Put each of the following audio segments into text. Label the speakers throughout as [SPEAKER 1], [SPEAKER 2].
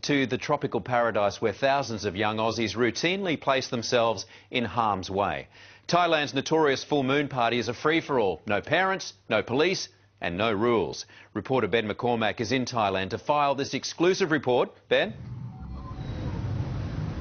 [SPEAKER 1] To the tropical paradise where thousands of young Aussies routinely place themselves in harm's way. Thailand's notorious full moon party is a free-for-all. No parents, no police and no rules. Reporter Ben McCormack is in Thailand to file this exclusive report. Ben?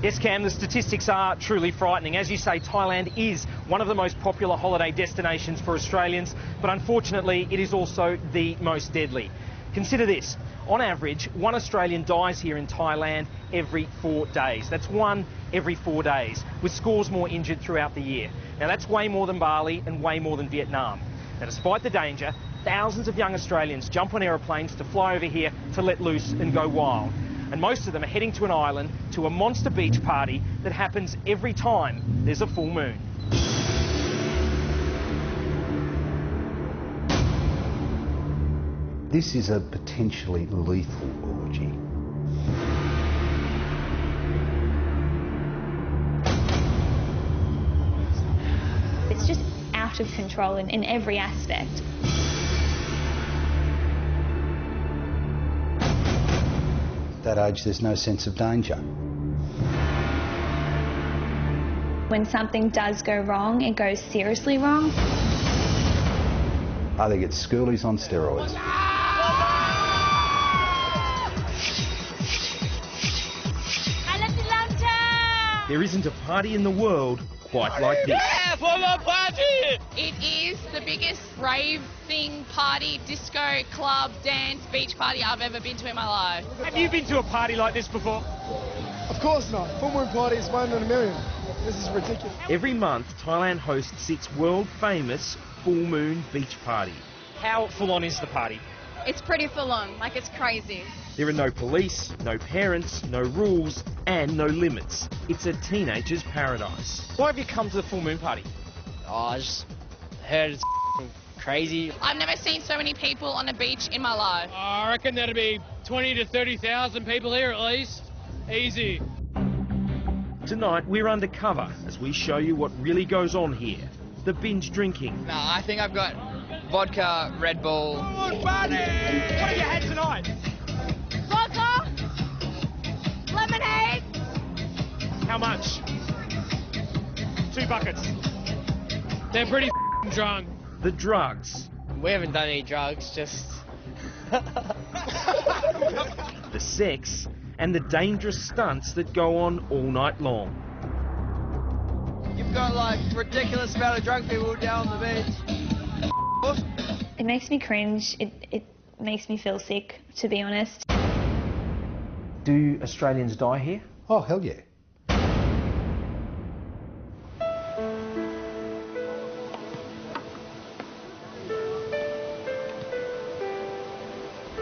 [SPEAKER 2] Yes, Cam, the statistics are truly frightening. As you say, Thailand is one of the most popular holiday destinations for Australians, but unfortunately it is also the most deadly. Consider this. On average, one Australian dies here in Thailand every 4 days. That's one every 4 days, with scores more injured throughout the year. Now, that's way more than Bali and way more than Vietnam. Now, despite the danger, thousands of young Australians jump on aeroplanes to fly over here to let loose and go wild. And most of them are heading to an island, to a monster beach party that happens every time there's a full moon.
[SPEAKER 3] This is a potentially lethal orgy.
[SPEAKER 4] It's just out of control in every aspect.
[SPEAKER 3] At that age, there's no sense of danger.
[SPEAKER 4] When something does go wrong, it goes seriously wrong.
[SPEAKER 3] I think it's Schoolies on steroids.
[SPEAKER 2] There isn't a party in the world quite like this.
[SPEAKER 5] Yeah, for the party!
[SPEAKER 6] It is the biggest rave thing, party, disco, club, dance, beach party I've ever been to in my life.
[SPEAKER 2] Have you been to a party like this before?
[SPEAKER 7] Of course not. Full moon party is 1 in a million. This is ridiculous.
[SPEAKER 2] Every month, Thailand hosts its world-famous full moon beach party. How full-on is the party?
[SPEAKER 6] It's pretty full on, like it's crazy.
[SPEAKER 2] There are no police, no parents, no rules, and no limits. It's a teenager's paradise. Why have you come to the full moon party?
[SPEAKER 5] Oh, I just heard it's crazy.
[SPEAKER 6] I've never seen so many people on a beach in my life.
[SPEAKER 5] I reckon there'd be 20 to 30,000 people here at least. Easy.
[SPEAKER 2] Tonight, we're undercover as we show you what really goes on here. The binge drinking.
[SPEAKER 5] No, I think I've got vodka, Red Bull.
[SPEAKER 2] Good party! What have you had tonight?
[SPEAKER 6] Vodka, lemonade.
[SPEAKER 2] How much? 2 buckets.
[SPEAKER 5] They're pretty drunk.
[SPEAKER 2] The drugs.
[SPEAKER 5] We haven't done any drugs, just...
[SPEAKER 2] The sex and the dangerous stunts that go on all night long.
[SPEAKER 5] You've got like ridiculous amount of drunk people down the beach.
[SPEAKER 4] It makes me cringe. It makes me feel sick, to be honest.
[SPEAKER 2] Do Australians die here?
[SPEAKER 3] Oh, hell yeah.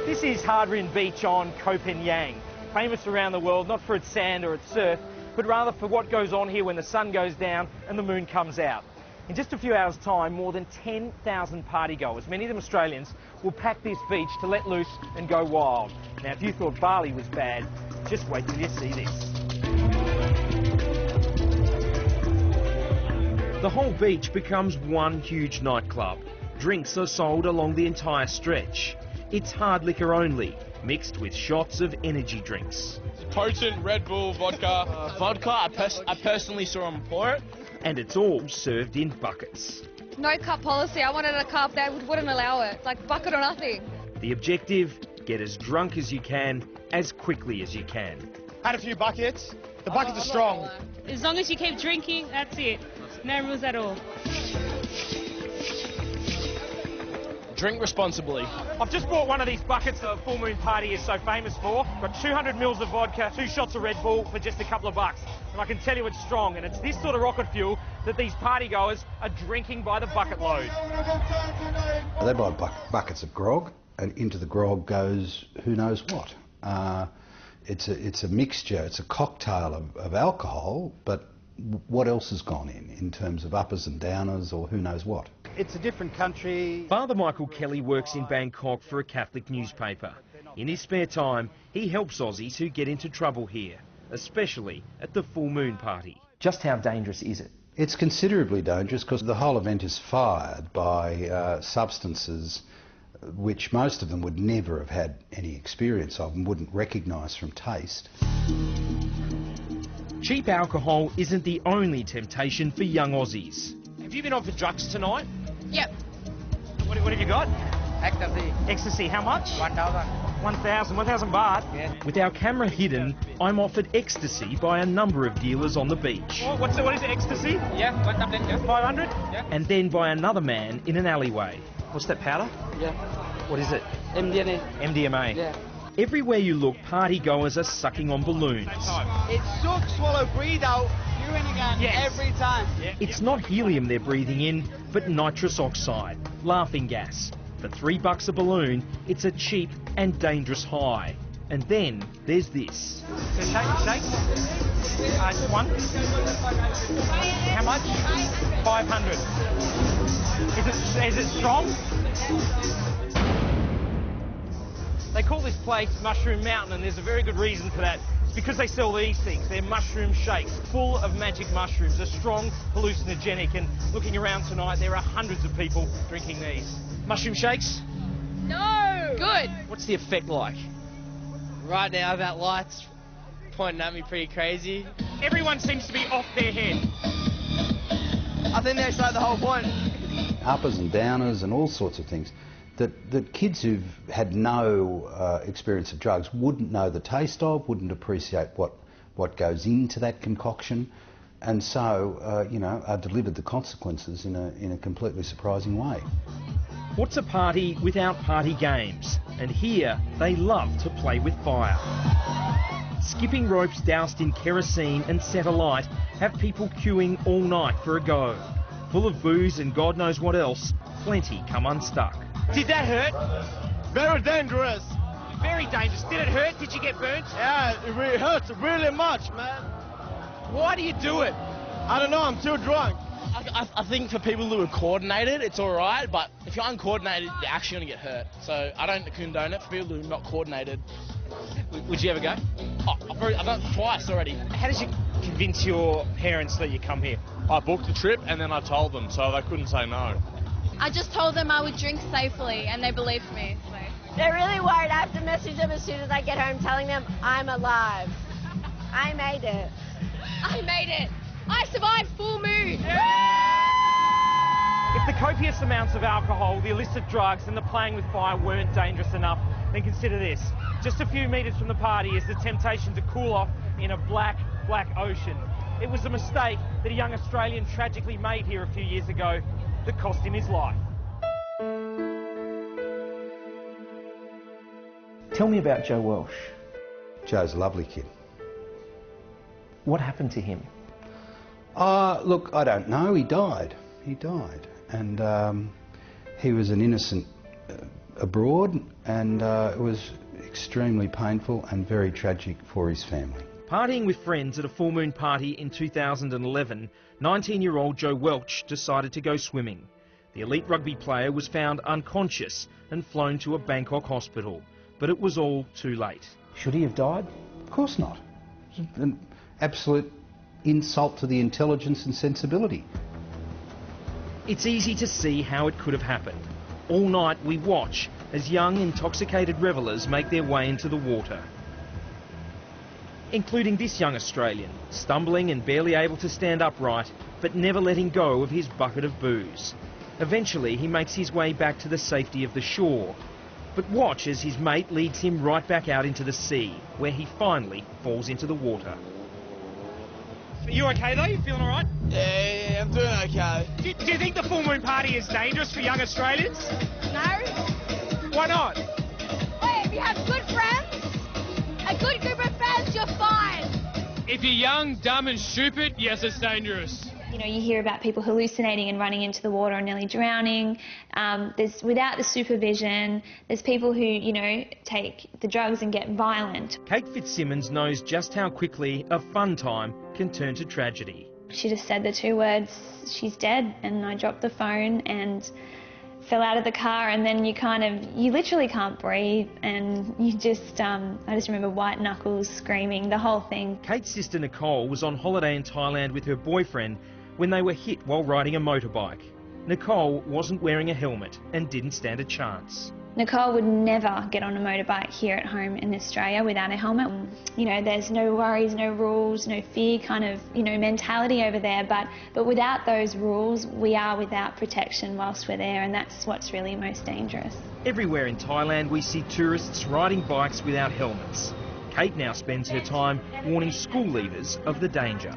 [SPEAKER 2] This is Hardrin Beach on Koh Phangan, famous around the world not for its sand or its surf, but rather for what goes on here when the sun goes down and the moon comes out. In just a few hours' time, more than 10,000 partygoers, many of them Australians, will pack this beach to let loose and go wild. Now, if you thought Bali was bad, just wait till you see this. The whole beach becomes one huge nightclub. Drinks are sold along the entire stretch. It's hard liquor only, mixed with shots of energy drinks.
[SPEAKER 8] Potent Red Bull, vodka.
[SPEAKER 5] Vodka, I personally saw him pour it.
[SPEAKER 2] And it's all served in buckets.
[SPEAKER 6] No cup policy. I wanted a cup that wouldn't allow it. Like bucket or nothing.
[SPEAKER 2] The objective, get as drunk as you can, as quickly as you can.
[SPEAKER 7] Had a few buckets. The buckets are strong.
[SPEAKER 9] As long as you keep drinking, that's it. No rules at all.
[SPEAKER 8] Drink responsibly.
[SPEAKER 2] I've just bought one of these buckets that the full moon party is so famous for. Got 200 mils of vodka, 2 shots of Red Bull for just a couple of bucks. And I can tell you it's strong, and it's this sort of rocket fuel that these partygoers are drinking by the bucket load.
[SPEAKER 3] They buy buckets of grog, and into the grog goes who knows what. It's a mixture, it's a cocktail of alcohol, but what else has gone in terms of uppers and downers or who knows what?
[SPEAKER 7] It's a different country.
[SPEAKER 2] Father Michael Kelly works in Bangkok for a Catholic newspaper. In his spare time, he helps Aussies who get into trouble here, especially at the full moon party. Just how dangerous is it?
[SPEAKER 3] It's considerably dangerous because the whole event is fired by substances which most of them would never have had any experience of and wouldn't recognise from taste.
[SPEAKER 2] Cheap alcohol isn't the only temptation for young Aussies. Have you been offered drugs tonight?
[SPEAKER 6] Yep.
[SPEAKER 2] What have you got?
[SPEAKER 5] Ecstasy.
[SPEAKER 2] Ecstasy, how much?
[SPEAKER 5] 1,000.
[SPEAKER 2] 1,000 baht?
[SPEAKER 5] Yeah.
[SPEAKER 2] With our camera hidden, I'm offered ecstasy by a number of dealers on the beach. What is it, ecstasy?
[SPEAKER 5] Yeah, 1,000.
[SPEAKER 2] 500?
[SPEAKER 5] Yeah.
[SPEAKER 2] And then by another man in an alleyway. What's that powder?
[SPEAKER 5] Yeah.
[SPEAKER 2] What is it?
[SPEAKER 5] MDMA.
[SPEAKER 2] MDMA.
[SPEAKER 5] Yeah.
[SPEAKER 2] Everywhere you look, party goers are sucking on balloons.
[SPEAKER 5] It's suck, swallow, breathe out, urine again, every time.
[SPEAKER 2] It's not helium they're breathing in, but nitrous oxide, laughing gas. For $3 a balloon, it's a cheap and dangerous high. And then there's this. So shake. One. How much? 500. Is it strong? They call this place Mushroom Mountain, and there's a very good reason for that. It's because they sell these things. They're mushroom shakes, full of magic mushrooms. They're strong, hallucinogenic, and looking around tonight, there are hundreds of people drinking these. Mushroom shakes?
[SPEAKER 6] No! Good.
[SPEAKER 2] What's the effect like?
[SPEAKER 5] Right now, that light's pointing at me pretty crazy.
[SPEAKER 2] Everyone seems to be off their head.
[SPEAKER 5] I think that's like the whole point.
[SPEAKER 3] Uppers and downers and all sorts of things that kids who've had no experience of drugs wouldn't know the taste of, wouldn't appreciate what goes into that concoction, and so are delivered the consequences in a completely surprising way.
[SPEAKER 2] What's a party without party games? And here they love to play with fire. Skipping ropes doused in kerosene and set alight have people queuing all night for a go. Full of booze and God knows what else, plenty come unstuck. Did that hurt?
[SPEAKER 7] Very dangerous.
[SPEAKER 2] Very dangerous. Did it hurt? Did you get burnt?
[SPEAKER 7] Yeah, it hurts really much, man.
[SPEAKER 2] Why do you do it?
[SPEAKER 7] I don't know, I'm too drunk.
[SPEAKER 8] I think for people who are coordinated, it's all right, but if you're uncoordinated, you're actually going to get hurt. So I don't condone it for people who are not coordinated.
[SPEAKER 2] Would you ever go?
[SPEAKER 8] Oh, I've done it twice already.
[SPEAKER 2] How did you convince your parents that you come here?
[SPEAKER 8] I booked the trip and then I told them, so they couldn't say no.
[SPEAKER 6] I just told them I would drink safely, and they believed me. So.
[SPEAKER 10] They're really worried. I have to message them as soon as I get home telling them I'm alive. I made it.
[SPEAKER 6] I made it. I survived full moon.
[SPEAKER 2] If the copious amounts of alcohol, the illicit drugs and the playing with fire weren't dangerous enough, then consider this. Just a few metres from the party is the temptation to cool off in a black ocean. It was a mistake that a young Australian tragically made here a few years ago that cost him his life. Tell me about Joe Welsh.
[SPEAKER 3] Joe's a lovely kid.
[SPEAKER 2] What happened to him?
[SPEAKER 3] Look, I don't know. He died. And he was an innocent abroad, and it was extremely painful and very tragic for his family.
[SPEAKER 2] Partying with friends at a full moon party in 2011, 19-year-old Joe Welch decided to go swimming. The elite rugby player was found unconscious and flown to a Bangkok hospital, but it was all too late. Should he have died?
[SPEAKER 3] Of course not. It's an absolute insult to the intelligence and sensibility.
[SPEAKER 2] It's easy to see how it could have happened. All night we watch as young intoxicated revellers make their way into the water. Including this young Australian, stumbling and barely able to stand upright, but never letting go of his bucket of booze. Eventually he makes his way back to the safety of the shore. But watch as his mate leads him right back out into the sea, where he finally falls into the water. Are you okay though? You feeling alright?
[SPEAKER 5] Yeah, I'm doing okay.
[SPEAKER 2] Do you think the full moon party is dangerous for young Australians?
[SPEAKER 6] No.
[SPEAKER 2] Why not?
[SPEAKER 6] Wait, if you have good friends, a good group of friends, you're fine.
[SPEAKER 8] If you're young, dumb and stupid, yes, it's dangerous.
[SPEAKER 4] You know, you hear about people hallucinating and running into the water and nearly drowning. Without the supervision, there's people who, take the drugs and get violent.
[SPEAKER 2] Kate Fitzsimmons knows just how quickly a fun time can turn to tragedy.
[SPEAKER 4] She just said the two words, she's dead, and I dropped the phone and fell out of the car, and then you literally can't breathe, and I just remember white knuckles screaming, the whole thing.
[SPEAKER 2] Kate's sister Nicole was on holiday in Thailand with her boyfriend when they were hit while riding a motorbike. Nicole wasn't wearing a helmet and didn't stand a chance.
[SPEAKER 4] Nicole would never get on a motorbike here at home in Australia without a helmet. You know, there's no worries, no rules, no fear kind of, mentality over there. But without those rules, we are without protection whilst we're there, and that's what's really most dangerous.
[SPEAKER 2] Everywhere in Thailand we see tourists riding bikes without helmets. Kate now spends her time warning school leavers of the danger.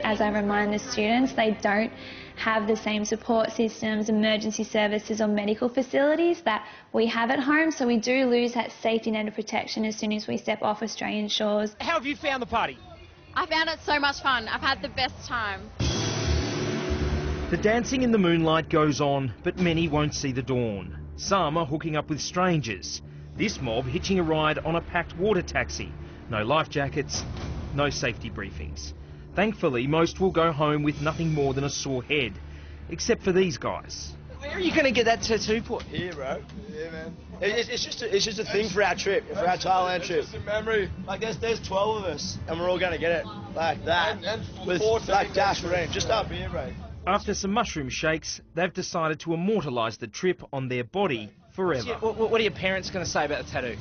[SPEAKER 4] As I remind the students, they don't have the same support systems, emergency services or medical facilities that we have at home, so we do lose that safety net of protection as soon as we step off Australian shores.
[SPEAKER 2] How have you found the party?
[SPEAKER 10] I found it so much fun. I've had the best time.
[SPEAKER 2] The dancing in the moonlight goes on, but many won't see the dawn. Some are hooking up with strangers. This mob hitching a ride on a packed water taxi. No life jackets, no safety briefings. Thankfully, most will go home with nothing more than a sore head, except for these guys.
[SPEAKER 8] Where are you going to get that tattoo put?
[SPEAKER 5] Here, bro. Yeah, man.
[SPEAKER 8] It's just a thing for our trip, for our Thailand trip.
[SPEAKER 5] It's just a memory.
[SPEAKER 8] Like there's 12 of us, and we're all going to get it like that.
[SPEAKER 5] And
[SPEAKER 8] with
[SPEAKER 5] 14
[SPEAKER 8] like dash rain, just up here, bro.
[SPEAKER 2] After some mushroom shakes, they've decided to immortalise the trip on their body forever.
[SPEAKER 8] What are your parents going to say about the tattoo?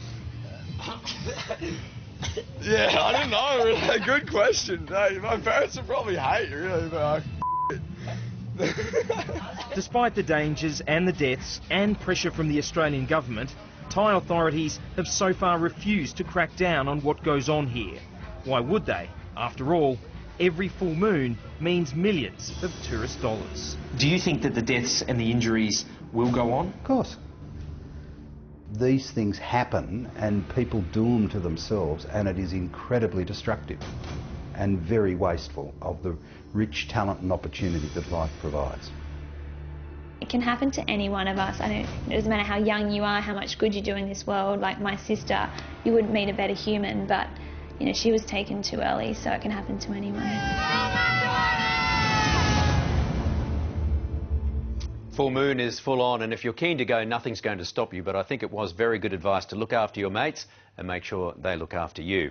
[SPEAKER 5] Yeah, I don't know. Good question. No, my parents would probably hate, really, but
[SPEAKER 2] Despite the dangers and the deaths and pressure from the Australian government, Thai authorities have so far refused to crack down on what goes on here. Why would they? After all, every full moon means millions of tourist dollars.
[SPEAKER 11] Do you think that the deaths and the injuries will go on?
[SPEAKER 3] Of course. These things happen and people do them to themselves, and it is incredibly destructive and very wasteful of the rich talent and opportunity that life provides.
[SPEAKER 4] It can happen to any one of us. It doesn't matter how young you are, how much good you do in this world. Like my sister, you wouldn't meet a better human, but she was taken too early, so it can happen to anyone.
[SPEAKER 1] Full moon is full on, and if you're keen to go, nothing's going to stop you, but I think it was very good advice to look after your mates and make sure they look after you.